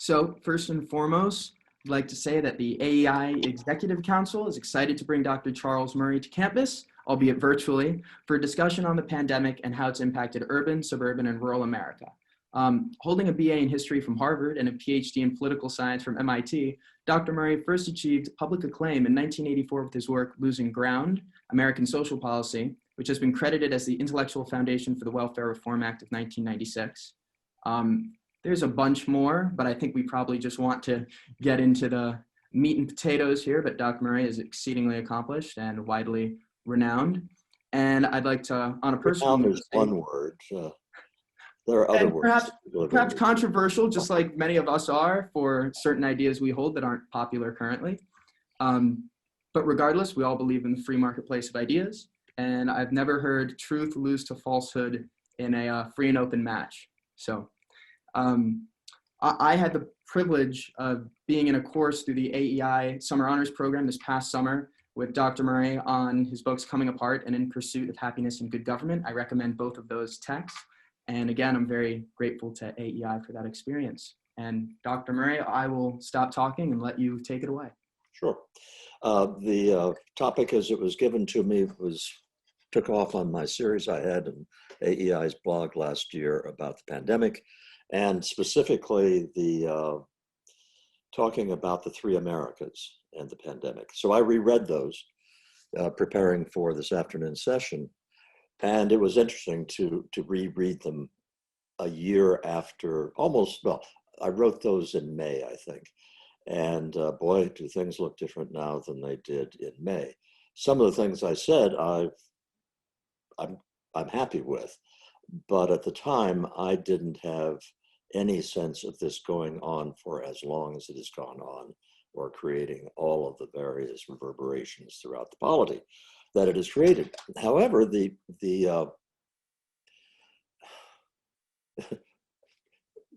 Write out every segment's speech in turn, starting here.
So first and foremost, I'd like to say that the AEI Executive Council is excited to bring Dr. Charles Murray to campus, albeit virtually, for a discussion on the pandemic and how it's impacted urban, suburban, and rural America. Holding a BA in history from Harvard and a PhD in political science from MIT, Dr. Murray first achieved public acclaim in 1984 with his work Losing Ground, American Social Policy, which has been credited as the intellectual foundation for the Welfare Reform Act of 1996. There's a bunch more, but I think we probably just want to get into the meat and potatoes here, but Dr. Murray is exceedingly accomplished and widely renowned. And I'd like to, on a personal note, is one word. There are other words. Perhaps controversial, just like many of us are for certain ideas we hold that aren't popular currently. But regardless, we all believe in the free marketplace of ideas. And I've never heard truth lose to falsehood in a free and open match. So I had the privilege of being in a course through the AEI Summer Honors Program this past summer with Dr. Murray on his books Coming Apart and In Pursuit of Happiness and Good Government. I recommend both of those texts. And again, I'm very grateful to AEI for that experience. And Dr. Murray, I will stop talking and let you take it away. Sure. The topic as it was given to me took off on my series I had in AEI's blog last year about the pandemic, and specifically the talking about the three Americas and the pandemic. So I reread those, preparing for this afternoon session, and it was interesting to reread them a year after, I wrote those in May, I think. And boy, do things look different now than they did in May. Some of the things I said, I'm happy with, but at the time I didn't have any sense of this going on for as long as it has gone on, or creating all of the various reverberations throughout the polity that it has created. However, the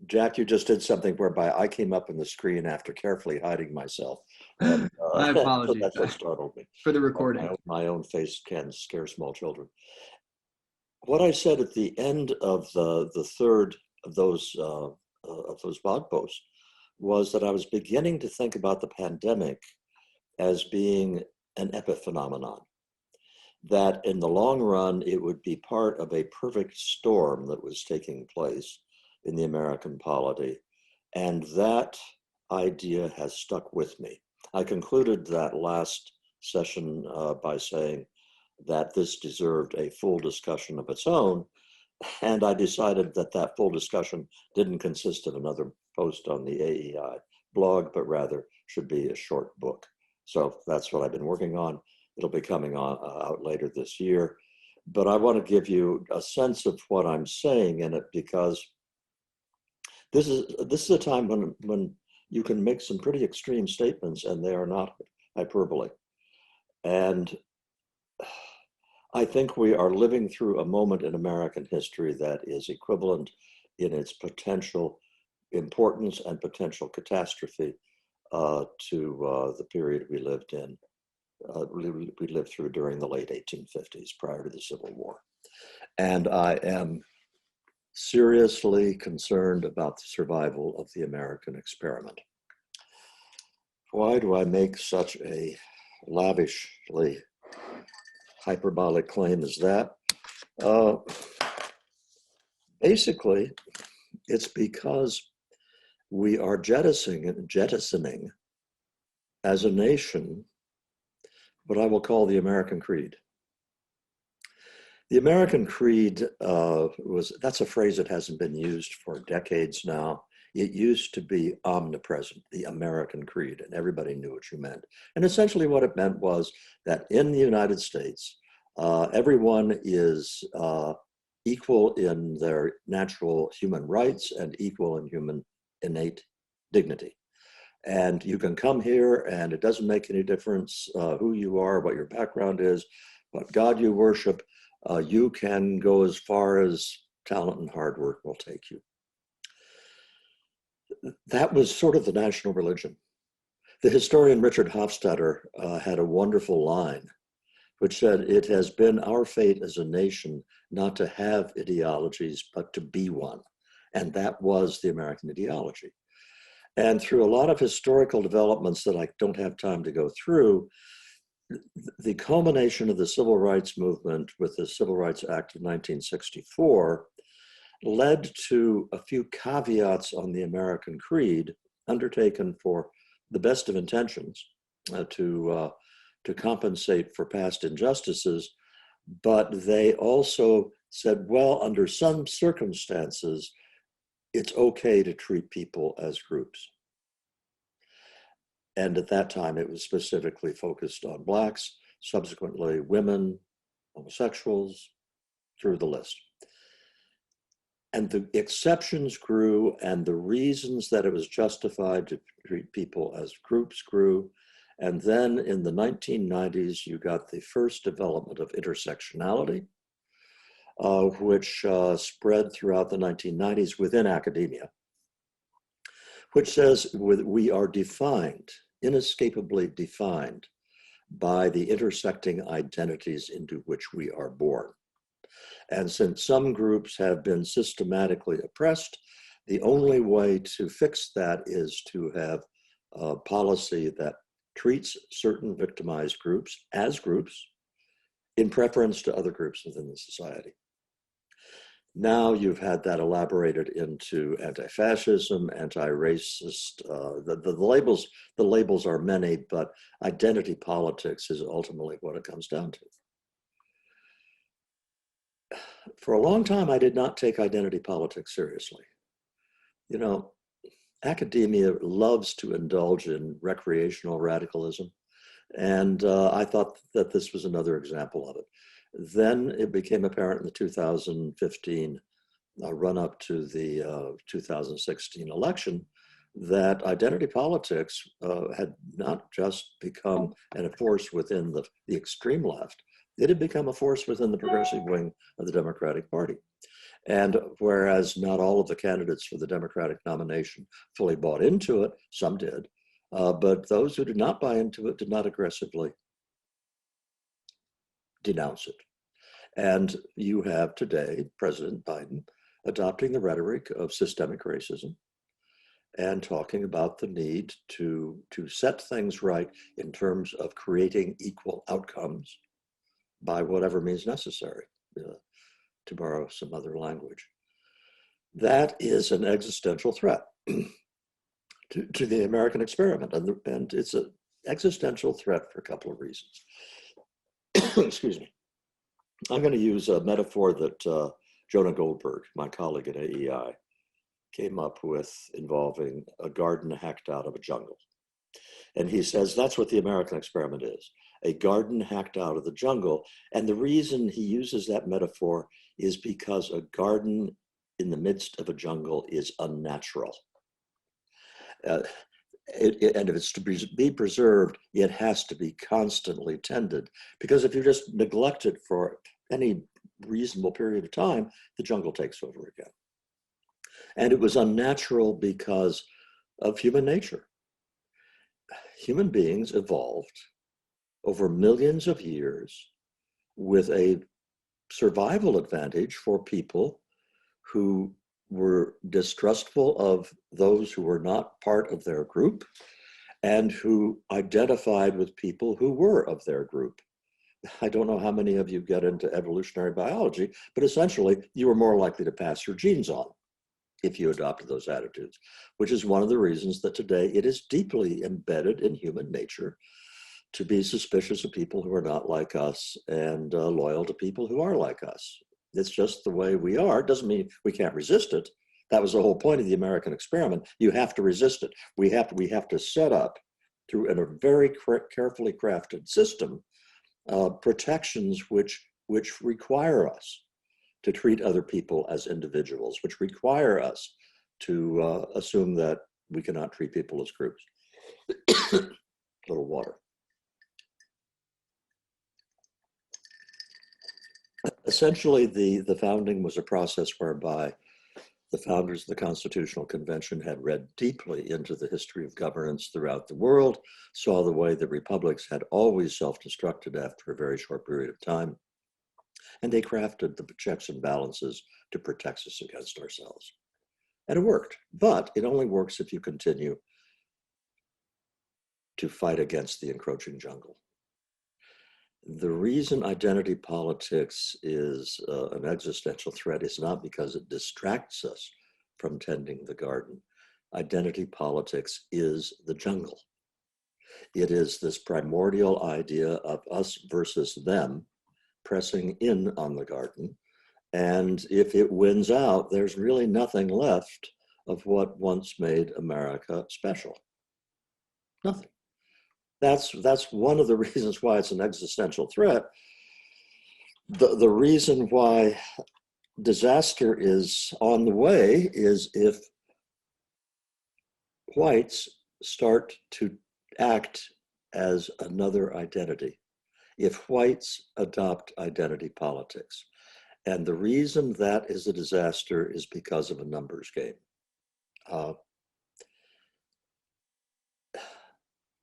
Jack, you just did something whereby I came up on the screen after carefully hiding myself. And, My apologies. That's what startled me. For the recording. My own face can scare small children. What I said at the end of the third of those blog posts was that I was beginning to think about the pandemic as being an epiphenomenon, that in the long run, it would be part of a perfect storm that was taking place in the American polity. And that idea has stuck with me. I concluded that last session by saying that this deserved a full discussion of its own. And I decided that that full discussion didn't consist of another post on the AEI blog, but rather should be a short book. So that's what I've been working on. It'll be coming out later this year. But I want to give you a sense of what I'm saying in it, because this is a time when you can make some pretty extreme statements and they are not hyperbole. And I think we are living through a moment in American history that is equivalent in its potential importance and potential catastrophe to the period we lived in. We lived through during the late 1850s, prior to the Civil War. And I am seriously concerned about the survival of the American experiment. Why do I make such a lavishly hyperbolic claim as that? Basically, it's because we are jettisoning as a nation what I will call the American creed. The American creed that's a phrase that hasn't been used for decades now. It used to be omnipresent, the American creed, and everybody knew what you meant. And essentially what it meant was that in the United States, everyone is equal in their natural human rights and equal in human innate dignity. And you can come here and it doesn't make any difference who you are, what your background is, what God you worship. You can go as far as talent and hard work will take you. That was sort of the national religion. The historian Richard Hofstadter had a wonderful line which said, "It has been our fate as a nation not to have ideologies, but to be one." And that was the American ideology. And through a lot of historical developments that I don't have time to go through, the culmination of the civil rights movement with the Civil Rights Act of 1964 led to a few caveats on the American creed undertaken for the best of intentions to compensate for past injustices, but they also said, well, under some circumstances, it's okay to treat people as groups. And at that time, it was specifically focused on Blacks, subsequently women, homosexuals, through the list. And the exceptions grew, and the reasons that it was justified to treat people as groups grew. And then in the 1990s, you got the first development of intersectionality, which spread throughout the 1990s within academia, which says we are defined, inescapably defined, by the intersecting identities into which we are born. And since some groups have been systematically oppressed, the only way to fix that is to have a policy that treats certain victimized groups as groups in preference to other groups within the society. Now you've had that elaborated into anti-fascism, anti-racist. The labels are many, but identity politics is ultimately what it comes down to. For a long time, I did not take identity politics seriously. You know, academia loves to indulge in recreational radicalism, and I thought that this was another example of it. Then it became apparent in the 2015 run-up to the 2016 election that identity politics had not just become a force within the extreme left, it had become a force within the progressive wing of the Democratic Party. And whereas not all of the candidates for the Democratic nomination fully bought into it, some did, but those who did not buy into it did not aggressively denounce it. And you have today President Biden adopting the rhetoric of systemic racism and talking about the need to set things right in terms of creating equal outcomes by whatever means necessary, to borrow some other language. That is an existential threat to the American experiment, and it's an existential threat for a couple of reasons. Excuse me. I'm going to use a metaphor that Jonah Goldberg, my colleague at AEI, came up with involving a garden hacked out of a jungle. And he says that's what the American experiment is, a garden hacked out of the jungle. And the reason he uses that metaphor is because a garden in the midst of a jungle is unnatural. And if it's to be preserved, it has to be constantly tended. Because if you just neglect it for any reasonable period of time, the jungle takes over again. And it was unnatural because of human nature. Human beings evolved over millions of years with a survival advantage for people who were distrustful of those who were not part of their group and who identified with people who were of their group. I don't know how many of you get into evolutionary biology, but essentially you were more likely to pass your genes on if you adopted those attitudes, which is one of the reasons that today it is deeply embedded in human nature to be suspicious of people who are not like us and loyal to people who are like us. It's just the way we are. It doesn't mean we can't resist it. That was the whole point of the American experiment. You have to resist it. We have to set up through a very carefully crafted system protections which require us to treat other people as individuals, which require us to assume that we cannot treat people as groups. A little water. Essentially, the founding was a process whereby the founders of the Constitutional Convention had read deeply into the history of governance throughout the world, saw the way that republics had always self-destructed after a very short period of time, and they crafted the checks and balances to protect us against ourselves. And it worked, but it only works if you continue to fight against the encroaching jungle. The reason identity politics is an existential threat is not because it distracts us from tending the garden. Identity politics is the jungle. It is this primordial idea of us versus them pressing in on the garden. And if it wins out, there's really nothing left of what once made America special. Nothing. That's one of the reasons why it's an existential threat. The reason why disaster is on the way is if whites start to act as another identity, if whites adopt identity politics. And the reason that is a disaster is because of a numbers game.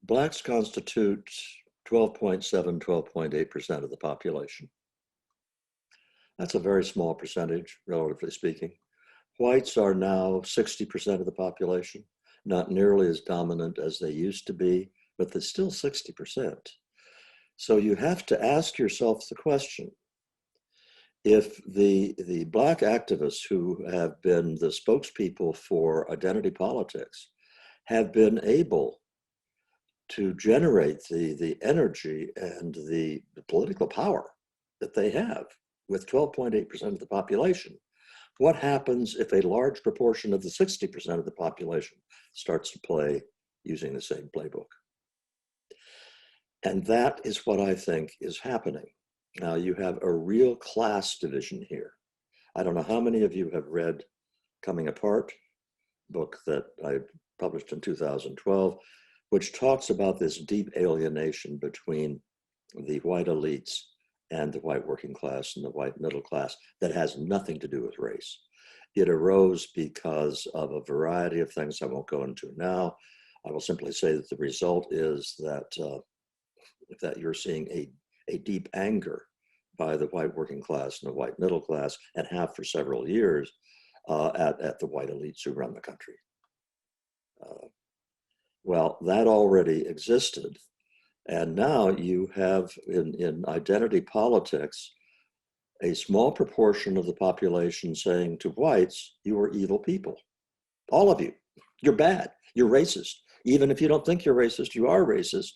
Blacks constitute 12.7, 12.8% of the population. That's a very small percentage, relatively speaking. Whites are now 60% of the population, not nearly as dominant as they used to be, but they're still 60%. So you have to ask yourself the question, if the Black activists who have been the spokespeople for identity politics have been able to generate the energy and the political power that they have with 12.8% of the population, what happens if a large proportion of the 60% of the population starts to play using the same playbook? And that is what I think is happening. Now, you have a real class division here. I don't know how many of you have read Coming Apart, book that I published in 2012, which talks about this deep alienation between the white elites and the white working class and the white middle class that has nothing to do with race. It arose because of a variety of things I won't go into now. I will simply say that the result is that you're seeing a deep anger by the white working class and the white middle class, and have for several years, at the white elites who run the country. Well, that already existed. And now you have in identity politics, a small proportion of the population saying to whites, you are evil people. All of you, you're bad, you're racist. Even if you don't think you're racist, you are racist.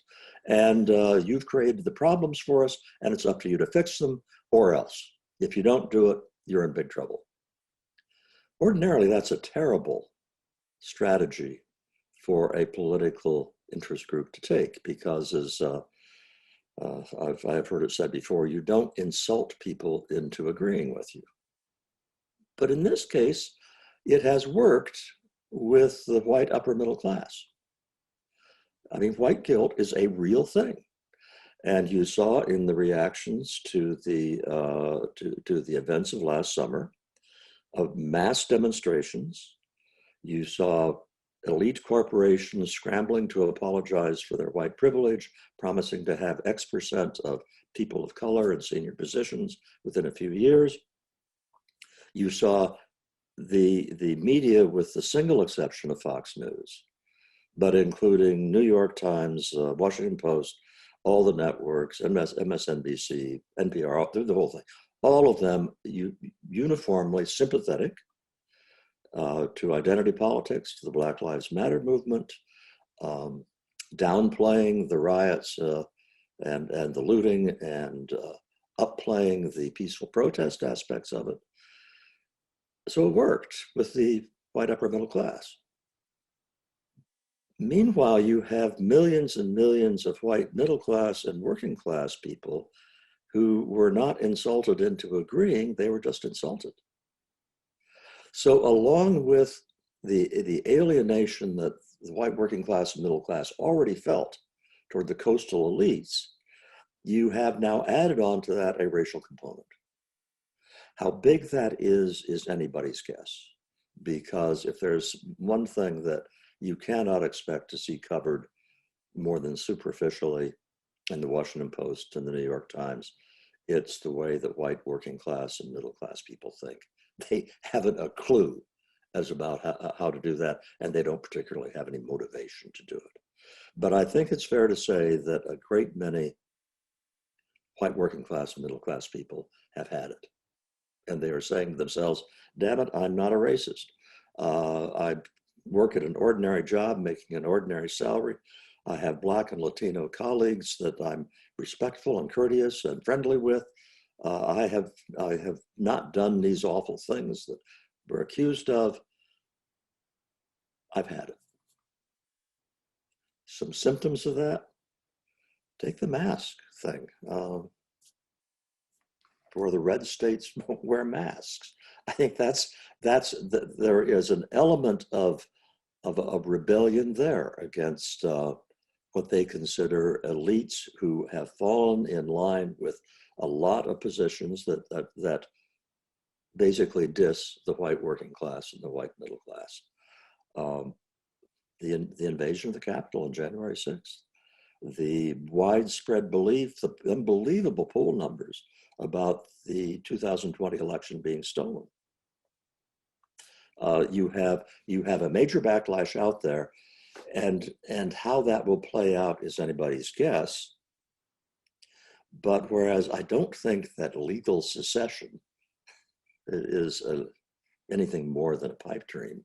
And you've created the problems for us, and it's up to you to fix them, or else. If you don't do it, you're in big trouble. Ordinarily, that's a terrible strategy for a political interest group to take, because as I've heard it said before, you don't insult people into agreeing with you. But in this case, it has worked with the white upper middle class. I mean, white guilt is a real thing. And you saw in the reactions to the events of last summer, of mass demonstrations. You saw elite corporations scrambling to apologize for their white privilege, promising to have X% of people of color in senior positions within a few years. You saw the media, with the single exception of Fox News, but including New York Times, Washington Post, all the networks, MSNBC, NPR, the whole thing, all of them uniformly sympathetic to identity politics, to the Black Lives Matter movement, downplaying the riots and the looting, and upplaying the peaceful protest aspects of it. So it worked with the white upper middle class. Meanwhile, you have millions and millions of white middle class and working class people who were not insulted into agreeing, they were just insulted. So along with the alienation that the white working class and middle class already felt toward the coastal elites, you have now added on to that a racial component. How big that is anybody's guess, because if there's one thing that you cannot expect to see covered more than superficially in the Washington Post and the New York Times, it's the way that white working class and middle class people think. They haven't a clue as about how to do that, and they don't particularly have any motivation to do it. But I think it's fair to say that a great many white working class and middle class people have had it. And they are saying to themselves, damn it, I'm not a racist. I work at an ordinary job, making an ordinary salary. I have Black and Latino colleagues that I'm respectful and courteous and friendly with. I have not done these awful things that we're accused of. I've had it. Some symptoms of that, take the mask thing. For the red states wear masks. I think there is an element of rebellion there against what they consider elites who have fallen in line with a lot of positions that basically diss the white working class and the white middle class. The invasion of the Capitol on January 6th, the widespread belief, the unbelievable poll numbers about the 2020 election being stolen. You have a major backlash out there, and how that will play out is anybody's guess. But whereas I don't think that legal secession is anything more than a pipe dream,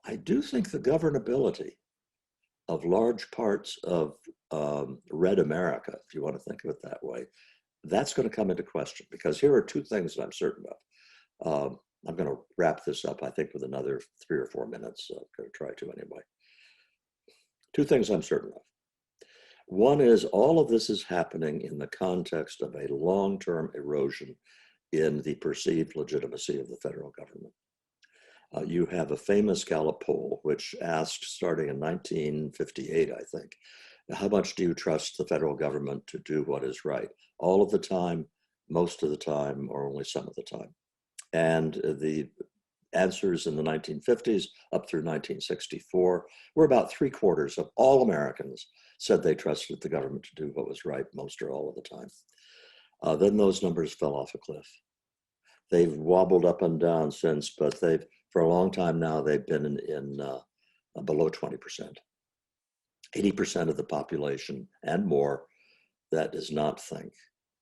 I do think the governability of large parts of red America, if you want to think of it that way, that's going to come into question, because here are two things that I'm certain of. I'm going to wrap this up, I think, with another 3 or 4 minutes. I'm going to try to anyway. Two things I'm certain of. One is all of this is happening in the context of a long-term erosion in the perceived legitimacy of the federal government. You have a famous Gallup poll, which asked, starting in 1958, I think, how much do you trust the federal government to do what is right? All of the time, most of the time, or only some of the time? And the answers in the 1950s up through 1964 were about 3/4 of all Americans said they trusted the government to do what was right most or all of the time. Then those numbers fell off a cliff. They've wobbled up and down since, but for a long time now, they've been in below 20%. 80% of the population and more that does not think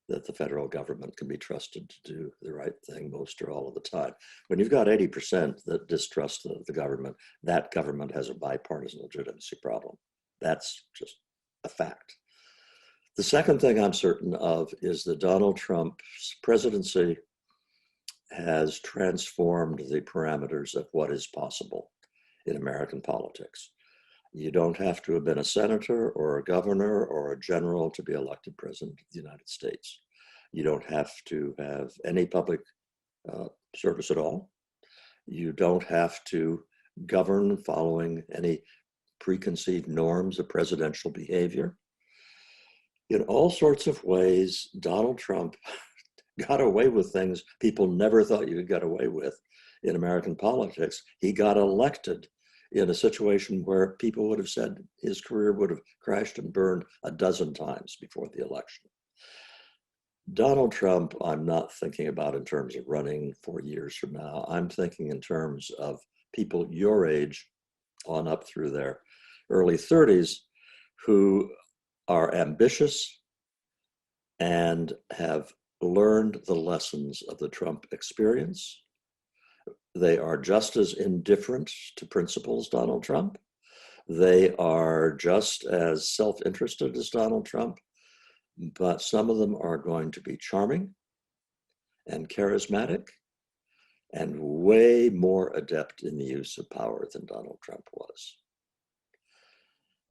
that the federal government can be trusted to do the right thing most or all of the time. When you've got 80% that distrust the government, that government has a bipartisan legitimacy problem. That's just a fact. The second thing I'm certain of is that Donald Trump's presidency has transformed the parameters of what is possible in American politics. You don't have to have been a senator or a governor or a general to be elected president of the United States. You don't have to have any public service at all. You don't have to govern following any preconceived norms of presidential behavior. In all sorts of ways, Donald Trump got away with things people never thought you could get away with in American politics. He got elected in a situation where people would have said his career would have crashed and burned a dozen times before the election. Donald Trump, I'm not thinking about in terms of running 4 years from now. I'm thinking in terms of people your age on up through their early 30s who are ambitious and have learned the lessons of the Trump experience. They are just as indifferent to principles Donald Trump. They are just as self-interested as Donald Trump, but some of them are going to be charming and charismatic and way more adept in the use of power than Donald Trump was.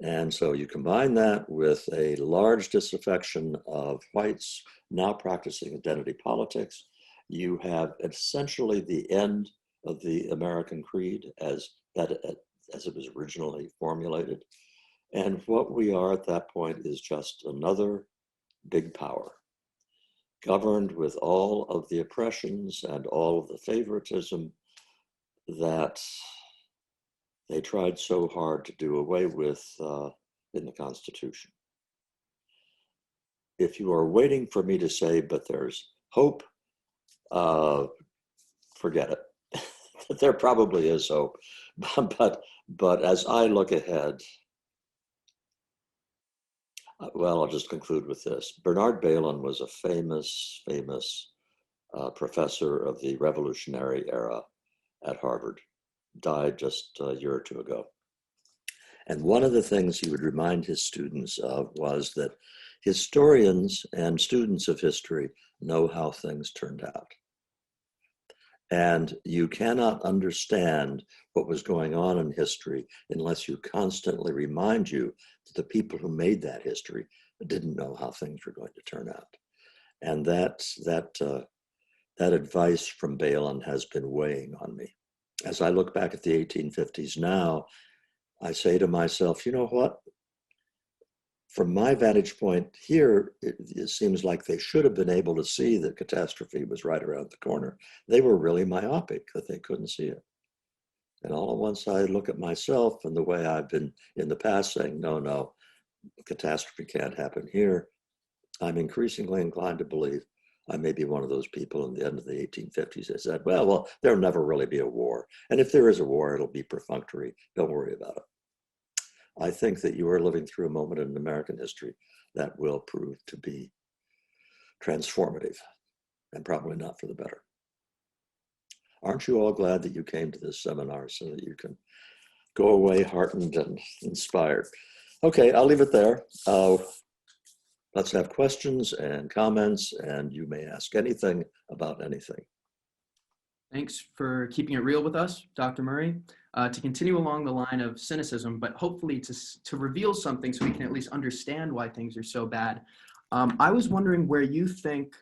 And so you combine that with a large disaffection of whites now practicing identity politics, you have essentially the end of the American creed as it was originally formulated. And what we are at that point is just another big power, governed with all of the oppressions and all of the favoritism that they tried so hard to do away with in the Constitution. If you are waiting for me to say, but there's hope, forget it. There probably is hope, but as I look ahead, well, I'll just conclude with this. Bernard Bailyn was a famous professor of the Revolutionary era at Harvard, died just a year or two ago. And one of the things he would remind his students of was that historians and students of history know how things turned out. And you cannot understand what was going on in history unless you constantly remind you that the people who made that history didn't know how things were going to turn out. And that advice from Bailyn has been weighing on me. As I look back at the 1850s now, I say to myself, you know what? From my vantage point here, it seems like they should have been able to see that catastrophe was right around the corner. They were really myopic that they couldn't see it. And all at once I look at myself and the way I've been in the past saying, no, catastrophe can't happen here. I'm increasingly inclined to believe I may be one of those people in the end of the 1850s that said, well, there'll never really be a war. And if there is a war, it'll be perfunctory. Don't worry about it. I think that you are living through a moment in American history that will prove to be transformative and probably not for the better. Aren't you all glad that you came to this seminar so that you can go away heartened and inspired? Okay, I'll leave it there. Let's have questions and comments, and you may ask anything about anything. Thanks for keeping it real with us, Dr. Murray. To continue along the line of cynicism, but hopefully to reveal something so we can at least understand why things are so bad. I was wondering where you think,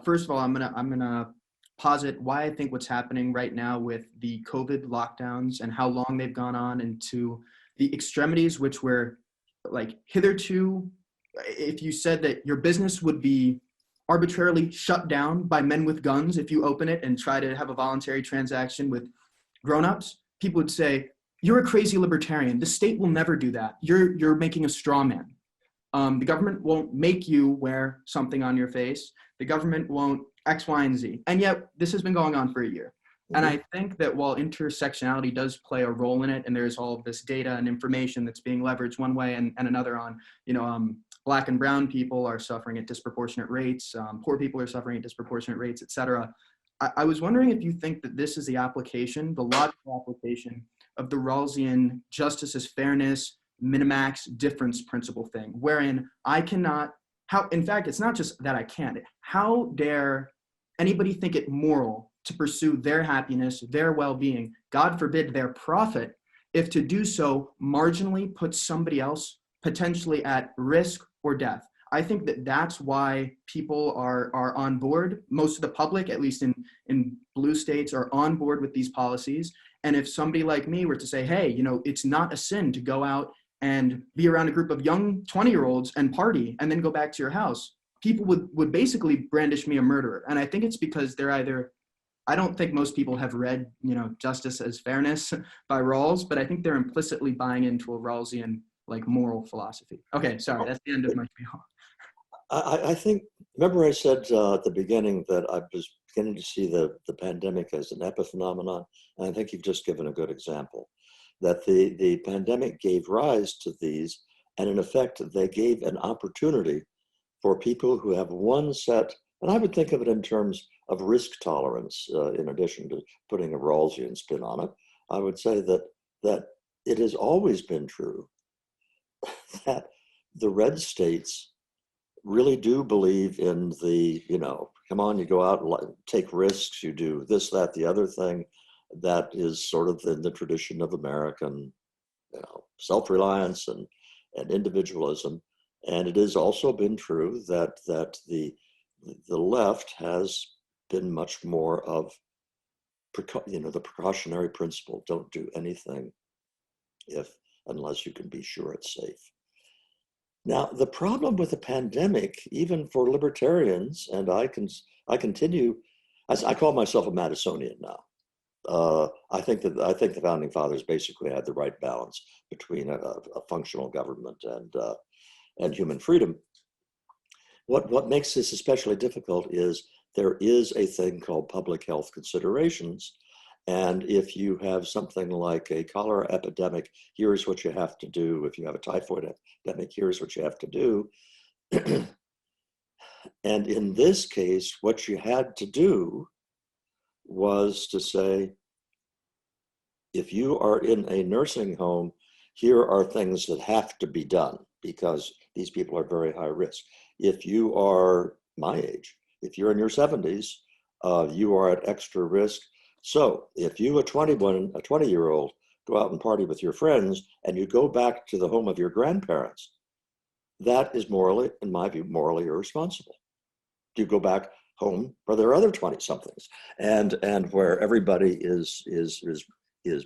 first of all, I'm gonna posit why I think what's happening right now with the COVID lockdowns and how long they've gone on, and to the extremities which were like hitherto, if you said that your business would be arbitrarily shut down by men with guns if you open it and try to have a voluntary transaction with grown-ups, people would say, you're a crazy libertarian. The state will never do that. You're making a straw man. The government won't make you wear something on your face. The government won't X, Y, and Z. And yet this has been going on for a year. And I think that while intersectionality does play a role in it, and there's all of this data and information that's being leveraged one way and another on, Black and brown people are suffering at disproportionate rates, poor people are suffering at disproportionate rates, et cetera. I was wondering if you think that this is the application, the logical application of the Rawlsian justice as fairness, minimax difference principle thing, wherein I cannot, in fact, it's not just that I can't, how dare anybody think it moral to pursue their happiness, their well-being, God forbid their profit, if to do so marginally puts somebody else potentially at risk or death. I think that that's why people are on board. Most of the public, at least in blue states, are on board with these policies. And if somebody like me were to say, hey, it's not a sin to go out and be around a group of young 20-year-olds and party and then go back to your house, people would basically brandish me a murderer. And I think it's because they're either, I don't think most people have read, Justice as Fairness by Rawls, but I think they're implicitly buying into a Rawlsian moral philosophy. Okay, sorry, that's the end of my spiel. I think, remember I said at the beginning that I was beginning to see the pandemic as an epiphenomenon, and I think you've just given a good example, that the pandemic gave rise to these, and in effect, they gave an opportunity for people who have one set, and I would think of it in terms of risk tolerance, in addition to putting a Rawlsian spin on it. I would say that it has always been true that the red states really do believe in the, come on, you go out and take risks, you do this, that, the other thing. That is sort of in the tradition of American, self-reliance and individualism. And it has also been true that the left has been much more of, the precautionary principle, don't do anything unless you can be sure it's safe. Now, the problem with the pandemic, even for libertarians, and I continue, I call myself a Madisonian now. I think the founding fathers basically had the right balance between a functional government and human freedom. What makes this especially difficult is there is a thing called public health considerations, And if you have something like a cholera epidemic, here's what you have to do. If you have a typhoid epidemic, here's what you have to do. And in this case, what you had to do was to say, if you are in a nursing home, here are things that have to be done because these people are very high risk. If you are my age, if you're in your 70s, you are at extra risk. So if you, a 20-year-old, go out and party with your friends and you go back to the home of your grandparents, that is morally, in my view, morally irresponsible. You go back home where there are other 20-somethings and where everybody is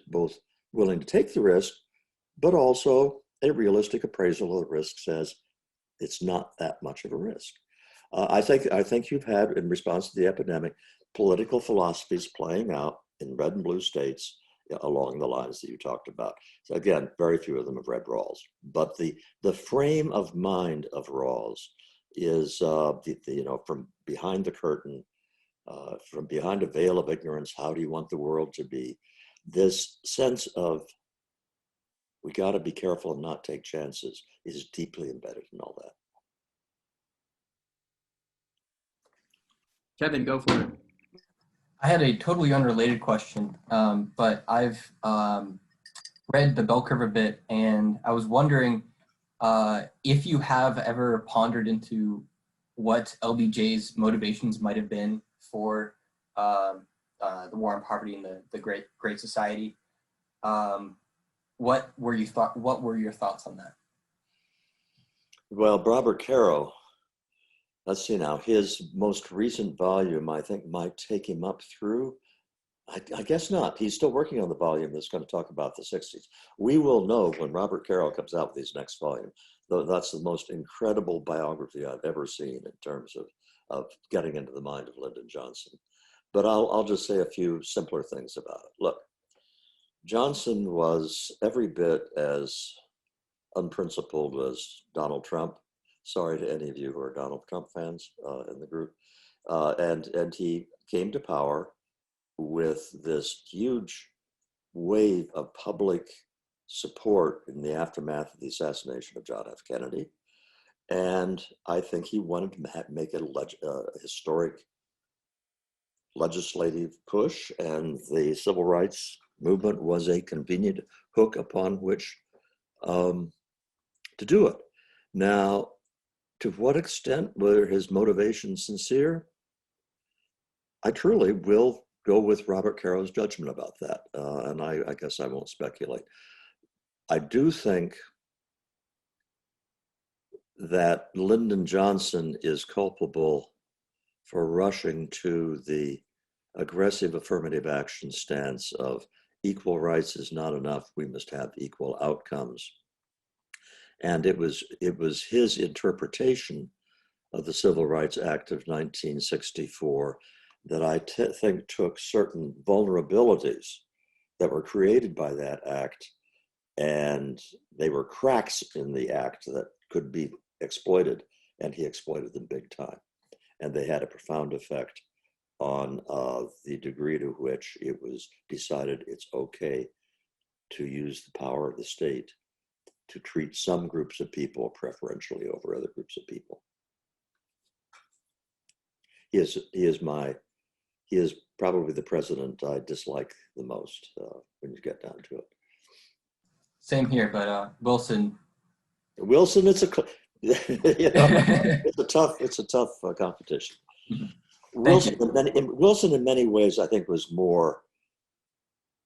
both willing to take the risk, but also a realistic appraisal of the risk says it's not that much of a risk. I think you've had, in response to the epidemic, political philosophies playing out in red and blue states along the lines that you talked about. So again, very few of them have read Rawls, but the frame of mind of Rawls is from behind the curtain, from behind a veil of ignorance, how do you want the world to be? This sense of we got to be careful and not take chances is deeply embedded in all that. Kevin, go for it. I had a totally unrelated question, but I've read the bell curve a bit, and I was wondering if you have ever pondered into what LBJ's motivations might have been for the war on poverty and the Great Society. What were your thoughts on that? Well, Robert Caro, let's see now, his most recent volume, I think, might take him up through, I guess not. He's still working on the volume that's going to talk about the 60s. We will know when Robert Caro comes out with his next volume. Though that's the most incredible biography I've ever seen in terms of getting into the mind of Lyndon Johnson. But I'll just say a few simpler things about it. Look, Johnson was every bit as unprincipled as Donald Trump. Sorry to any of you who are Donald Trump fans in the group. And he came to power with this huge wave of public support in the aftermath of the assassination of John F. Kennedy. And I think he wanted to make it a historic legislative push, and the civil rights movement was a convenient hook upon which to do it. Now, to what extent were his motivations sincere? I truly will go with Robert Caro's judgment about that, and I guess I won't speculate. I do think that Lyndon Johnson is culpable for rushing to the aggressive affirmative action stance of equal rights is not enough, we must have equal outcomes. And it was his interpretation of the Civil Rights Act of 1964 that I think took certain vulnerabilities that were created by that act, and they were cracks in the act that could be exploited, and he exploited them big time. And they had a profound effect on the degree to which it was decided it's okay to use the power of the state to treat some groups of people preferentially over other groups of people. He is probably the president I dislike the most when you get down to it. Same here, but Wilson, it's a tough competition. Wilson, in many ways, I think, was more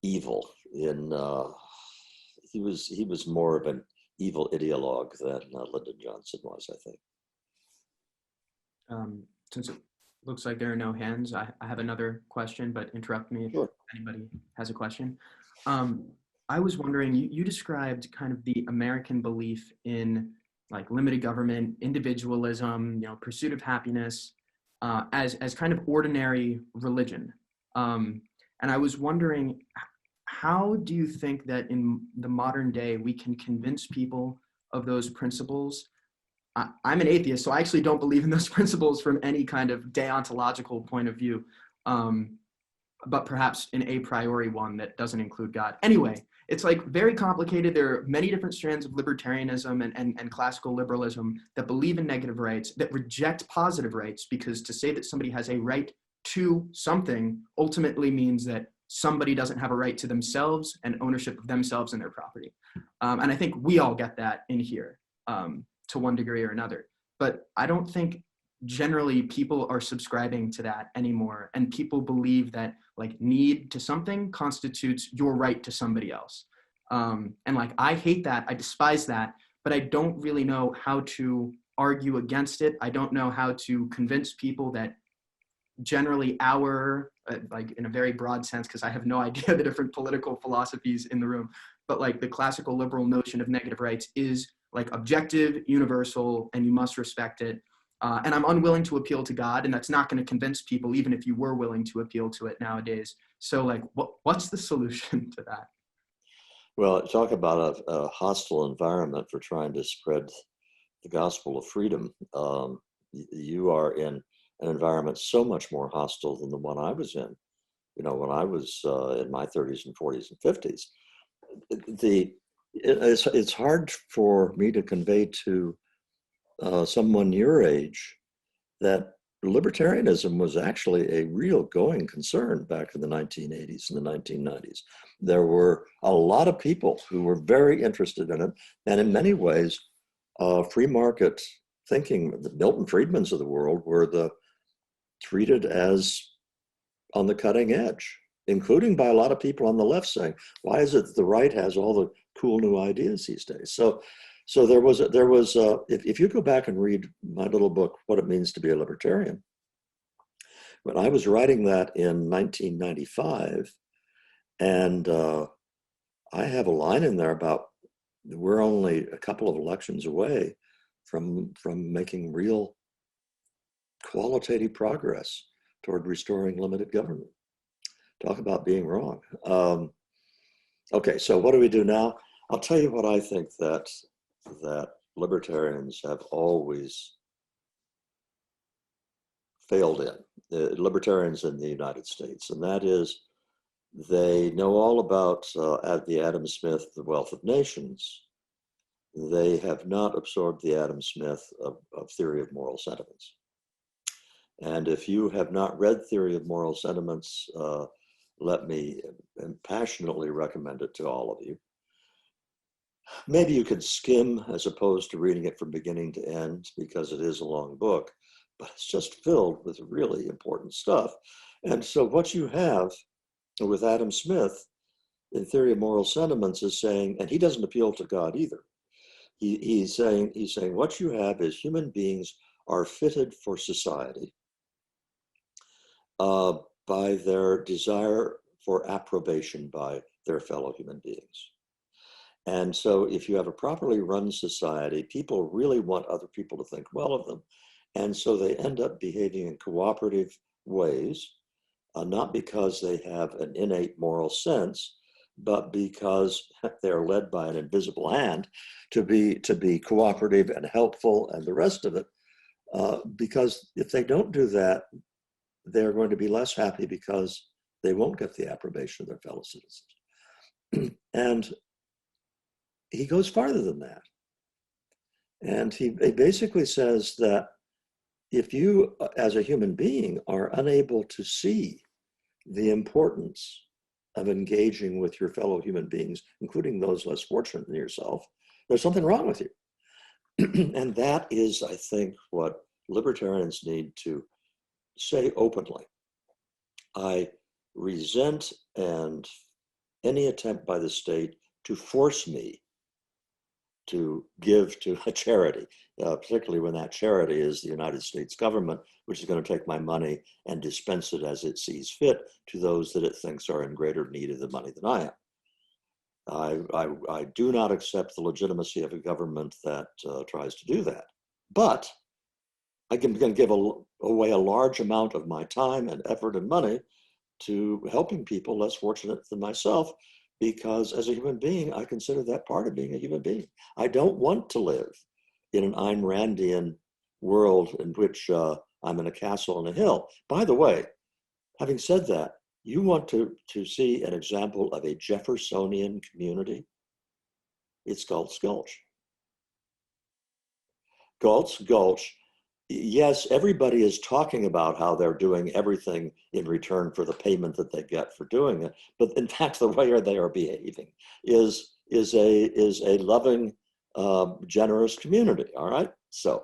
evil. He was more of an evil ideologue than Lyndon Johnson was, I think. Since it looks like there are no hands, I have another question, but interrupt me if anybody has a question. I was wondering, you described kind of the American belief in like limited government, individualism, pursuit of happiness, as kind of ordinary religion. And I was wondering, how do you think that in the modern day we can convince people of those principles? I'm an atheist, so I actually don't believe in those principles from any kind of deontological point of view. but perhaps an a priori one that doesn't include God. Anyway, it's like very complicated. There are many different strands of libertarianism and classical liberalism that believe in negative rights, that reject positive rights, because to say that somebody has a right to something ultimately means that somebody doesn't have a right to themselves and ownership of themselves and their property. And I think we all get that in here to one degree or another. But I don't think generally people are subscribing to that anymore. And people believe that like need to something constitutes your right to somebody else. And like, I hate that, I despise that, but I don't really know how to argue against it. I don't know how to convince people that generally our, like in a very broad sense, because I have no idea the different political philosophies in the room, but like the classical liberal notion of negative rights is like objective, universal, and you must respect it. And I'm unwilling to appeal to God, and that's not going to convince people, even if you were willing to appeal to it nowadays. So like, what's the solution to that? Well, talk about a hostile environment for trying to spread the gospel of freedom. You are in an environment so much more hostile than the one I was in. You know, when I was in my 30s and 40s and 50s, it's hard for me to convey to someone your age that libertarianism was actually a real going concern back in the 1980s and the 1990s. There were a lot of people who were very interested in it, and in many ways, free market thinking, the Milton Friedmans of the world were treated as on the cutting edge, including by a lot of people on the left saying, why is it that the right has all the cool new ideas these days? So there was if you go back and read my little book, What It Means to Be a Libertarian, when I was writing that in 1995, and I have a line in there about we're only a couple of elections away from making real qualitative progress toward restoring limited government. Talk about being wrong. Okay, so what do we do now? I'll tell you what I think that libertarians have always failed in, libertarians in the United States, and that is they know all about the Adam Smith, The Wealth of Nations. They have not absorbed the Adam Smith of Theory of Moral Sentiments. And if you have not read Theory of Moral Sentiments, let me passionately recommend it to all of you. Maybe you could skim as opposed to reading it from beginning to end, because it is a long book, but it's just filled with really important stuff. And so what you have with Adam Smith in Theory of Moral Sentiments is saying, and he doesn't appeal to God either. He's saying what you have is human beings are fitted for society by their desire for approbation by their fellow human beings. And so if you have a properly run society, people really want other people to think well of them. And so they end up behaving in cooperative ways, not because they have an innate moral sense, but because they're led by an invisible hand to be cooperative and helpful and the rest of it. Because if they don't do that, they're going to be less happy because they won't get the approbation of their fellow citizens. And he goes farther than that. And he basically says that if you, as a human being, are unable to see the importance of engaging with your fellow human beings, including those less fortunate than yourself, there's something wrong with you. And that is, I think, what libertarians need to say openly. I resent any attempt by the state to force me to give to a charity, particularly when that charity is the United States government, which is going to take my money and dispense it as it sees fit to those that it thinks are in greater need of the money than I am. I do not accept the legitimacy of a government that tries to do that. But I can give away a large amount of my time and effort and money to helping people less fortunate than myself, because as a human being, I consider that part of being a human being. I don't want to live in an Ayn Randian world in which I'm in a castle on a hill. By the way, having said that, You want to see an example of a Jeffersonian community? It's Galt's Gulch. Galt's Gulch, yes, everybody is talking about how they're doing everything in return for the payment that they get for doing it. But in fact, the way they are behaving is a loving, generous community. All right. So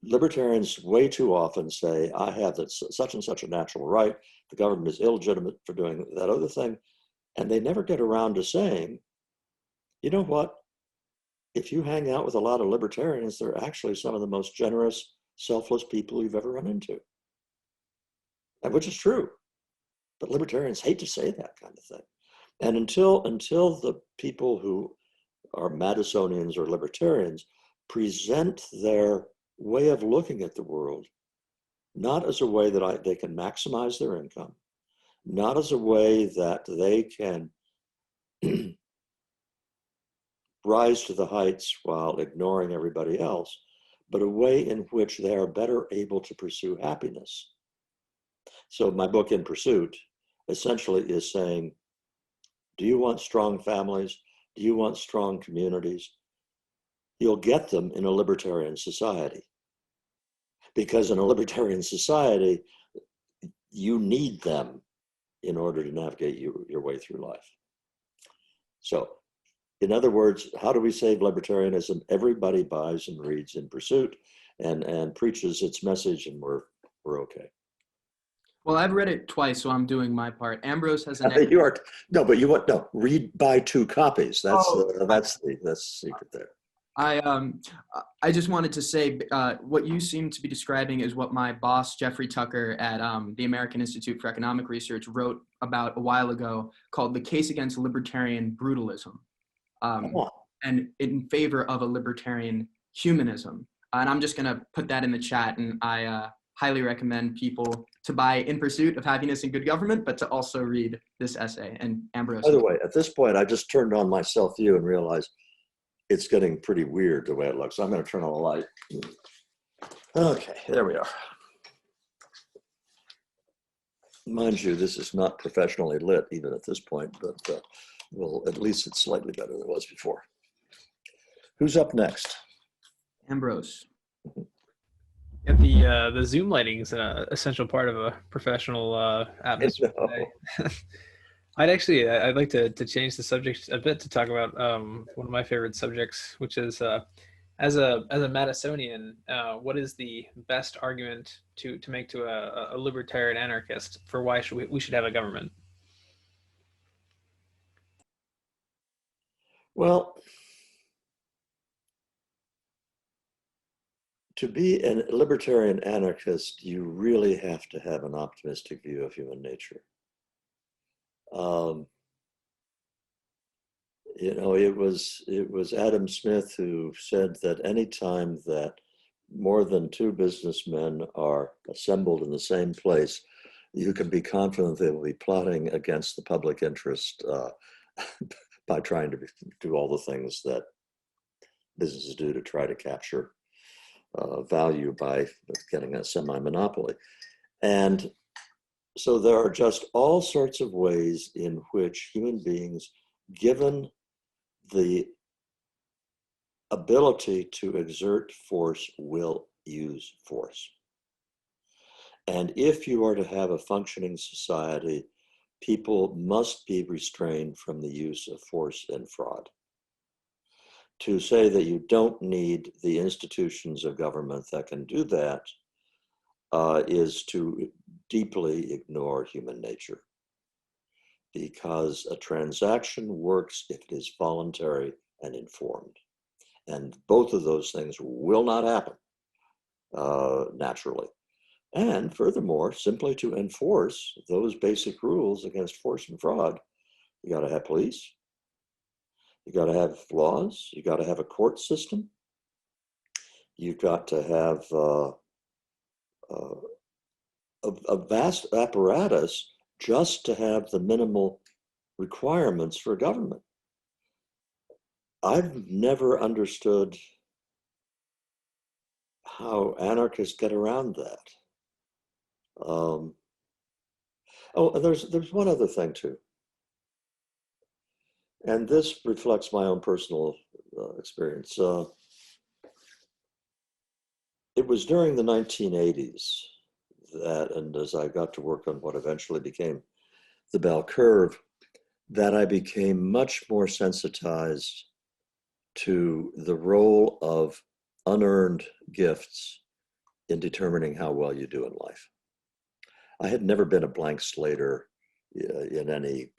libertarians way too often say, I have such and such a natural right. The government is illegitimate for doing that other thing. And they never get around to saying, you know what? If you hang out with a lot of libertarians, they're actually some of the most generous, selfless people you've ever run into. And which is true. But libertarians hate to say that kind of thing. And until the people who are Madisonians or libertarians present their way of looking at the world, not as a way that they can maximize their income, not as a way that they can rise to the heights while ignoring everybody else, but a way in which they are better able to pursue happiness. So my book, In Pursuit, essentially is saying, do you want strong families? Do you want strong communities? You'll get them in a libertarian society. Because in a libertarian society, you need them in order to navigate your way through life. So, in other words, how do we save libertarianism? Everybody buys and reads In Pursuit and preaches its message, and we're okay. Well, I've read it twice, so I'm doing my part. Ambrose has an. You are read buy 2 copies. That's the secret there. I just wanted to say what you seem to be describing is what my boss, Jeffrey Tucker at the American Institute for Economic Research, wrote about a while ago, called The Case Against Libertarian Brutalism, and in favor of a libertarian humanism. And I'm just going to put that in the chat, and I highly recommend people to buy In Pursuit of Happiness and Good Government, but to also read this essay. And Ambrose. By the way, at this point, I just turned on my self-view and realized it's getting pretty weird the way it looks. I'm going to turn on the light. Okay, there we are. Mind you, this is not professionally lit even at this point, but well, at least it's slightly better than it was before. Who's up next? Ambrose. Yeah, the Zoom lighting is an essential part of a professional atmosphere today. I'd like to change the subject a bit to talk about one of my favorite subjects, which is as a Madisonian, what is the best argument to make to a libertarian anarchist for why we should have a government? Well, to be a libertarian anarchist, you really have to have an optimistic view of human nature. It was Adam Smith who said that any time that more than 2 businessmen are assembled in the same place, you can be confident they will be plotting against the public interest by trying to do all the things that businesses do to try to capture value by getting a semi-monopoly. And so there are just all sorts of ways in which human beings, given the ability to exert force, will use force. And if you are to have a functioning society, people must be restrained from the use of force and fraud. To say that you don't need the institutions of government that can do that is to deeply ignore human nature, because a transaction works if it is voluntary and informed. And both of those things will not happen naturally. And furthermore, simply to enforce those basic rules against force and fraud, you got to have police, you got to have laws, you got to have a court system, you've got to have a vast apparatus just to have the minimal requirements for government. I've never understood how anarchists get around that. Oh, and there's one other thing too, and this reflects my own personal experience. It was during the 1980s that, and as I got to work on what eventually became the bell curve, that I became much more sensitized to the role of unearned gifts in determining how well you do in life. I had never been a blank slater in any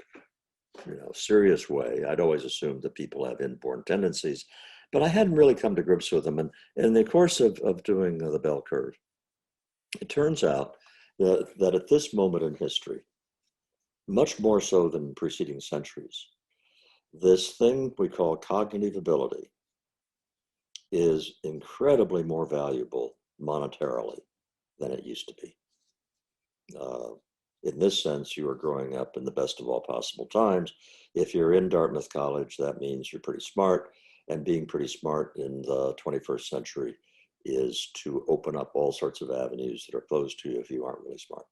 serious way. I'd always assumed that people have inborn tendencies, but I hadn't really come to grips with them. And in the course of doing the bell curve, it turns out that at this moment in history, much more so than preceding centuries, this thing we call cognitive ability is incredibly more valuable monetarily than it used to be. In this sense, you are growing up in the best of all possible times. If you're in Dartmouth College, that means you're pretty smart, and being pretty smart in the 21st century is to open up all sorts of avenues that are closed to you if you aren't really smart.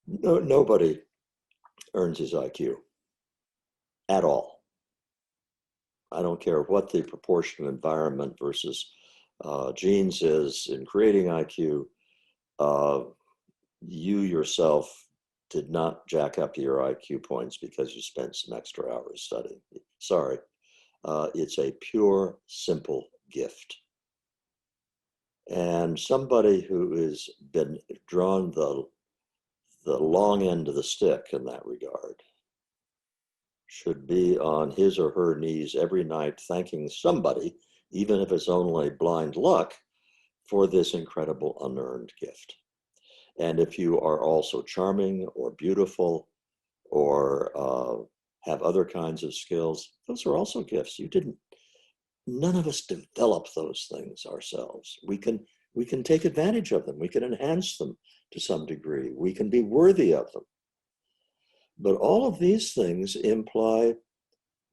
Nobody earns his IQ at all. I don't care what the proportion of environment versus genes is in creating IQ. You yourself did not jack up your IQ points because you spent some extra hours studying. Sorry. It's a pure, simple gift. And somebody who has been drawn the long end of the stick in that regard should be on his or her knees every night thanking somebody, even if it's only blind luck, for this incredible unearned gift. And if you are also charming or beautiful or have other kinds of skills, those are also gifts. None of us develop those things ourselves. We can take advantage of them. We can enhance them to some degree. We can be worthy of them. But all of these things imply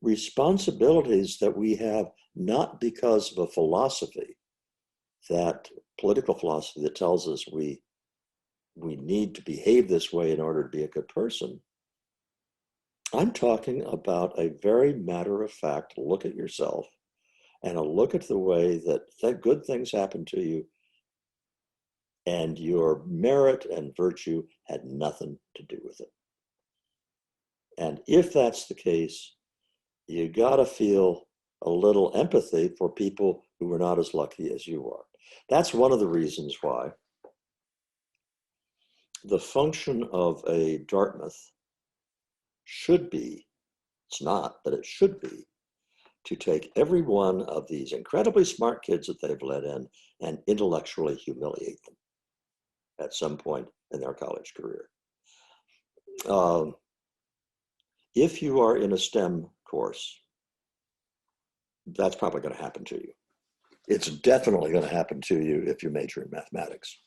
responsibilities that we have not because of a philosophy, that political philosophy that tells us we need to behave this way in order to be a good person. I'm talking about a very matter-of-fact look at yourself and a look at the way that good things happen to you and your merit and virtue had nothing to do with it. And if that's the case, you gotta feel a little empathy for people who are not as lucky as you are. That's one of the reasons why the function of a Dartmouth should be, it's not, but it should be, to take every one of these incredibly smart kids that they've let in and intellectually humiliate them at some point in their college career. If you are in a STEM course, that's probably going to happen to you. It's definitely going to happen to you if you major in mathematics.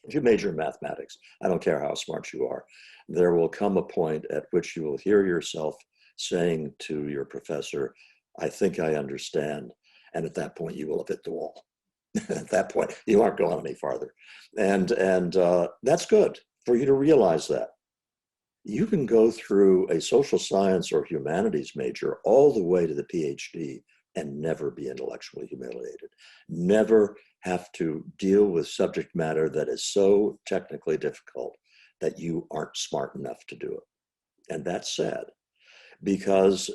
If you major in mathematics, I don't care how smart you are, there will come a point at which you will hear yourself saying to your professor, I think I understand. And at that point, you will have hit the wall. At that point, you aren't going any farther. And that's good for you to realize that. You can go through a social science or humanities major all the way to the PhD and never be intellectually humiliated. Never have to deal with subject matter that is so technically difficult that you aren't smart enough to do it. And that's sad, because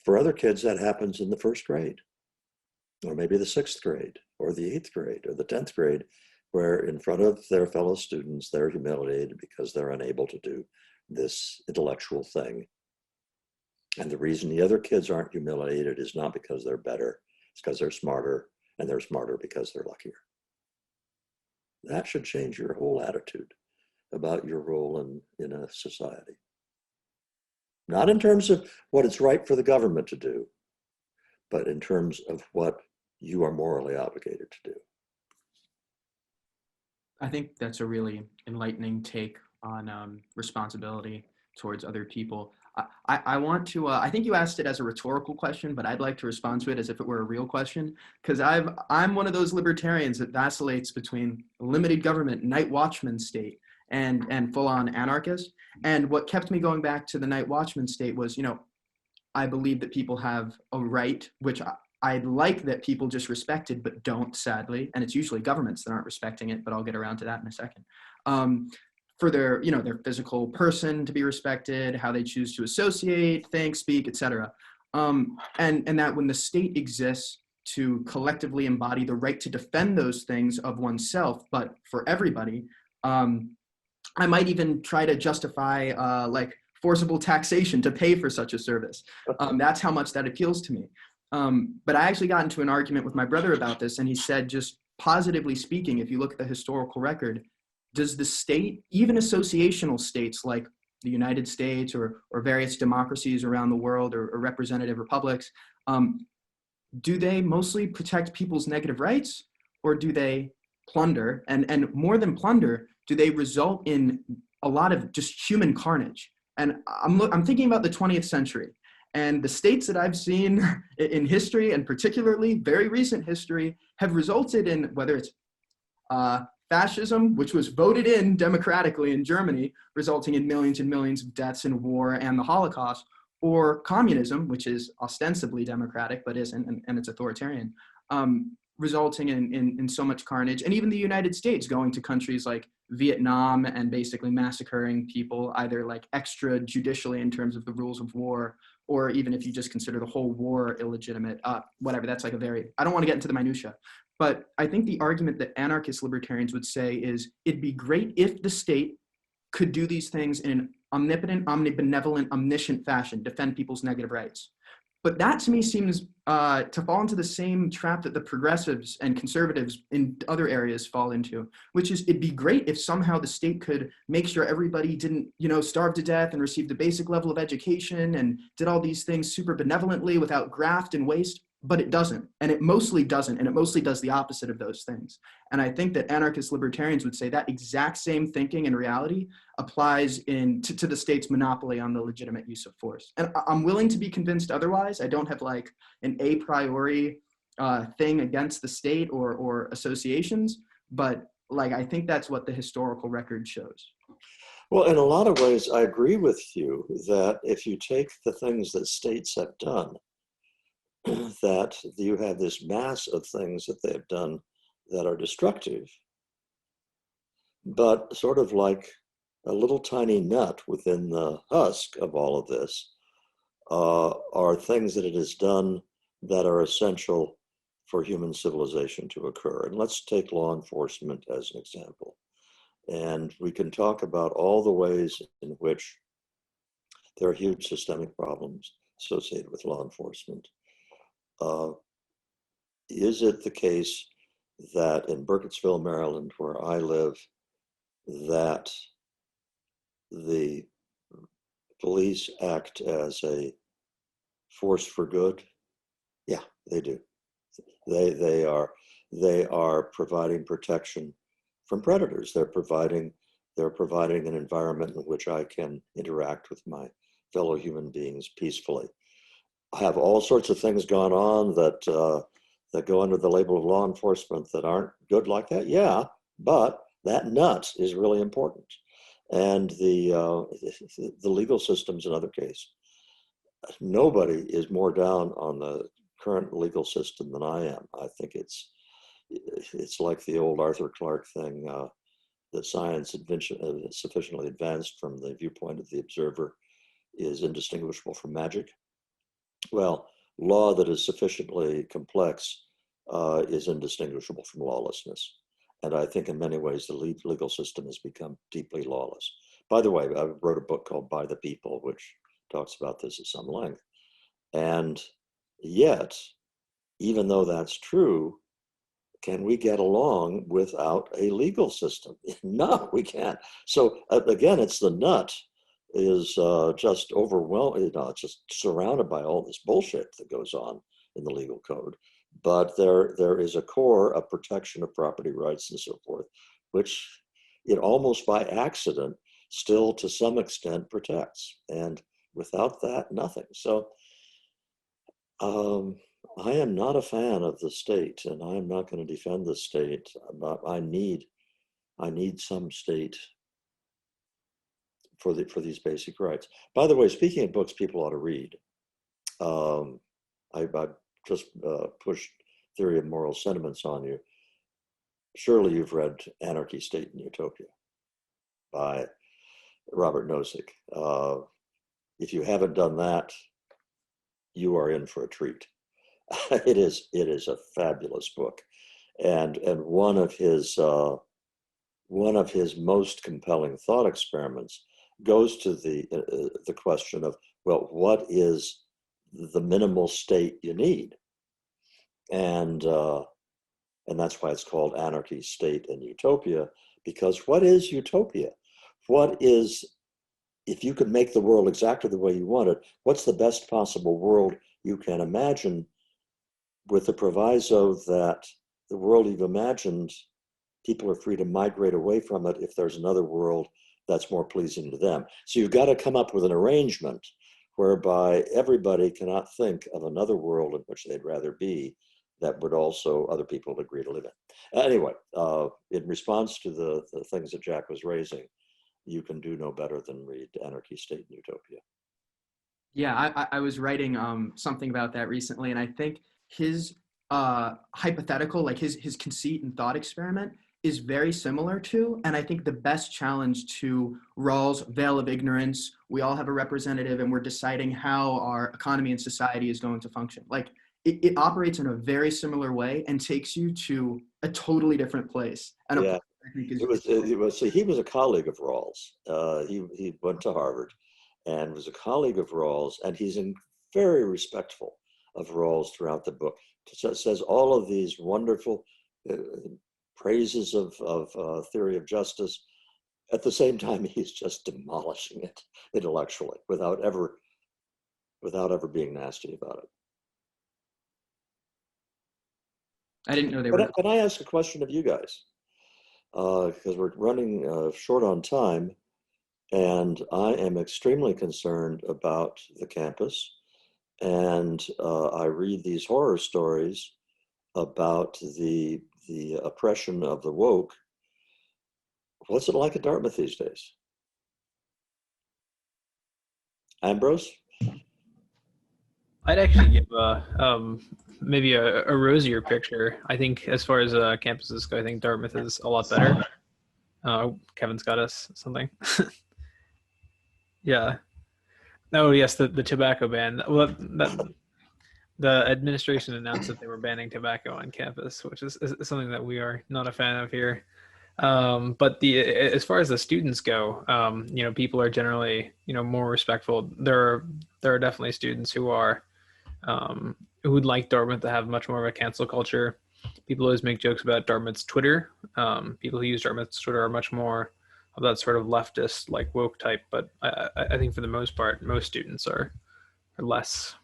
for other kids that happens in the first grade, or maybe the 6th grade, or the 8th grade, or the 10th grade, where in front of their fellow students, they're humiliated because they're unable to do this intellectual thing. And the reason the other kids aren't humiliated is not because they're better, it's because they're smarter, and they're smarter because they're luckier. That should change your whole attitude about your role in a society. Not in terms of what it's right for the government to do, but in terms of what you are morally obligated to do. I think that's a really enlightening take on responsibility towards other people. I want to, I think you asked it as a rhetorical question, but I'd like to respond to it as if it were a real question, because I'm one of those libertarians that vacillates between a limited government, night watchman state, and full-on anarchist. And what kept me going back to the night watchman state was, I believe that people have a right, which I'd like that people just respected, but don't, sadly. And it's usually governments that aren't respecting it, but I'll get around to that in a second. For their, their physical person to be respected, how they choose to associate, think, speak, etc. And that when the state exists to collectively embody the right to defend those things of oneself, but for everybody, I might even try to justify like forcible taxation to pay for such a service. That's how much that appeals to me. But I actually got into an argument with my brother about this, and he said, just positively speaking, if you look at the historical record, does the state, even associational states like the United States or various democracies around the world or representative republics, do they mostly protect people's negative rights, or do they plunder? And more than plunder, do they result in a lot of just human carnage? And I'm thinking about the 20th century. And the states that I've seen in history, and particularly very recent history, have resulted in, whether it's fascism, which was voted in democratically in Germany, resulting in millions and millions of deaths in war and the Holocaust, or communism, which is ostensibly democratic but isn't, and it's authoritarian, resulting in so much carnage. And even the United States going to countries like Vietnam and basically massacring people, either like extrajudicially in terms of the rules of war, or even if you just consider the whole war illegitimate, whatever, that's like I don't want to get into the minutia. But I think the argument that anarchist libertarians would say is, it'd be great if the state could do these things in an omnipotent, omnibenevolent, omniscient fashion, defend people's negative rights. But that to me seems to fall into the same trap that the progressives and conservatives in other areas fall into, which is, it'd be great if somehow the state could make sure everybody didn't, starve to death and receive the basic level of education and did all these things super benevolently without graft and waste. But it doesn't, and it mostly doesn't, and it mostly does the opposite of those things. And I think that anarchist libertarians would say that exact same thinking and reality applies to the state's monopoly on the legitimate use of force. And I'm willing to be convinced otherwise. I don't have like an a priori thing against the state or associations, but like I think that's what the historical record shows. Well, in a lot of ways, I agree with you that if you take the things that states have done, that you have this mass of things that they've done that are destructive, but sort of like a little tiny nut within the husk of all of this are things that it has done that are essential for human civilization to occur. And let's take law enforcement as an example. And we can talk about all the ways in which there are huge systemic problems associated with law enforcement. Is it the case that in Burkittsville, Maryland, where I live, that the police act as a force for good? Yeah, they do. They are providing protection from predators. They're providing an environment in which I can interact with my fellow human beings peacefully. Have all sorts of things gone on that go under the label of law enforcement that aren't good like that? Yeah, but that nut is really important. And the legal system's another case. Nobody is more down on the current legal system than I am. I think it's like the old Arthur Clarke thing, that science sufficiently advanced from the viewpoint of the observer is indistinguishable from magic. Well, law that is sufficiently complex is indistinguishable from lawlessness. And I think in many ways the legal system has become deeply lawless. By the way, I wrote a book called By the People, which talks about this at some length. And yet, even though that's true, can we get along without a legal system? No, we can't. So again, it's the nut is just overwhelming. It's just surrounded by all this bullshit that goes on in the legal code. But there is a core of protection of property rights and so forth, which it almost by accident still to some extent protects. And without that, nothing. So I am not a fan of the state, and I am not going to defend the state. I need some state for these basic rights. By the way, speaking of books people ought to read, I just pushed Theory of Moral Sentiments on you. Surely you've read Anarchy, State, and Utopia by Robert Nozick. If you haven't done that, you are in for a treat. It is a fabulous book, and one of his most compelling thought experiments goes to the question of, well, what is the minimal state you need? And that's why it's called Anarchy, State, and Utopia, because what is utopia? What is, if you could make the world exactly the way you want it, what's the best possible world you can imagine, with the proviso that the world you've imagined, people are free to migrate away from it if there's another world that's more pleasing to them. So you've got to come up with an arrangement whereby everybody cannot think of another world in which they'd rather be that would also other people would agree to live in. Anyway, in response to the things that Jack was raising, you can do no better than read Anarchy, State, and Utopia. Yeah, I was writing something about that recently, and I think his hypothetical, like his conceit and thought experiment, is very similar to, and I think the best challenge to Rawls' veil of ignorance. We all have a representative, and we're deciding how our economy and society is going to function. Like it operates in a very similar way and takes you to a totally different place. And Yeah, I think he was a colleague of Rawls. He went to Harvard and was a colleague of Rawls, and he's very respectful of Rawls throughout the book. Says all of these wonderful praises of theory of justice. At the same time, he's just demolishing it intellectually without ever being nasty about it. I didn't know they were. Can I ask a question of you guys? Because we're running short on time, and I am extremely concerned about the campus. And I read these horror stories about the oppression of the woke. What's it like at Dartmouth these days? Ambrose? I'd actually give maybe a rosier picture. I think as far as campuses go, I think Dartmouth is a lot better. Kevin's got us something. Yeah. Oh yes, the tobacco ban. Well, the administration announced that they were banning tobacco on campus, which is something that we are not a fan of here. But as far as the students go, people are generally, more respectful. There are definitely students who are who would like Dartmouth to have much more of a cancel culture. People always make jokes about Dartmouth's Twitter. People who use Dartmouth's Twitter are much more of that sort of leftist, like woke type. But I think for the most part, most students are less,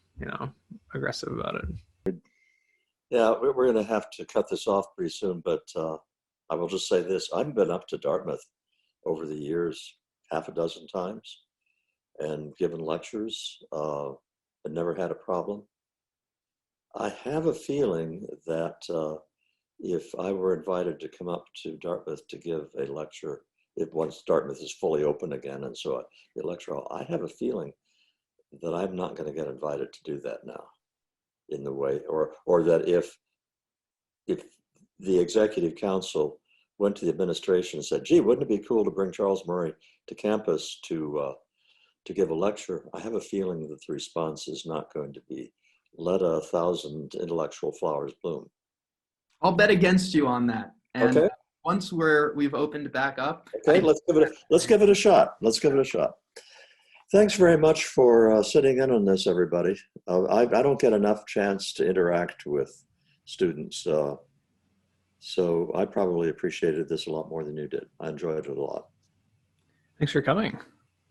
aggressive about it. Yeah, we're going to have to cut this off pretty soon, but I will just say this. I've been up to Dartmouth over the years half a dozen times and given lectures and never had a problem. I have a feeling that if I were invited to come up to Dartmouth to give a lecture, once Dartmouth is fully open again, and so the lecture hall, I have a feeling that I'm not going to get invited to do that now in the way, or that if the executive council went to the administration and said, gee, wouldn't it be cool to bring Charles Murray to campus to give a lecture? I have a feeling that the response is not going to be, let 1,000 intellectual flowers bloom. I'll bet against you on that. And okay. Once we've opened back up. Okay, let's give it a shot. Let's give it a shot. Thanks very much for sitting in on this, everybody. I don't get enough chance to interact with students, so I probably appreciated this a lot more than you did. I enjoyed it a lot. Thanks for coming.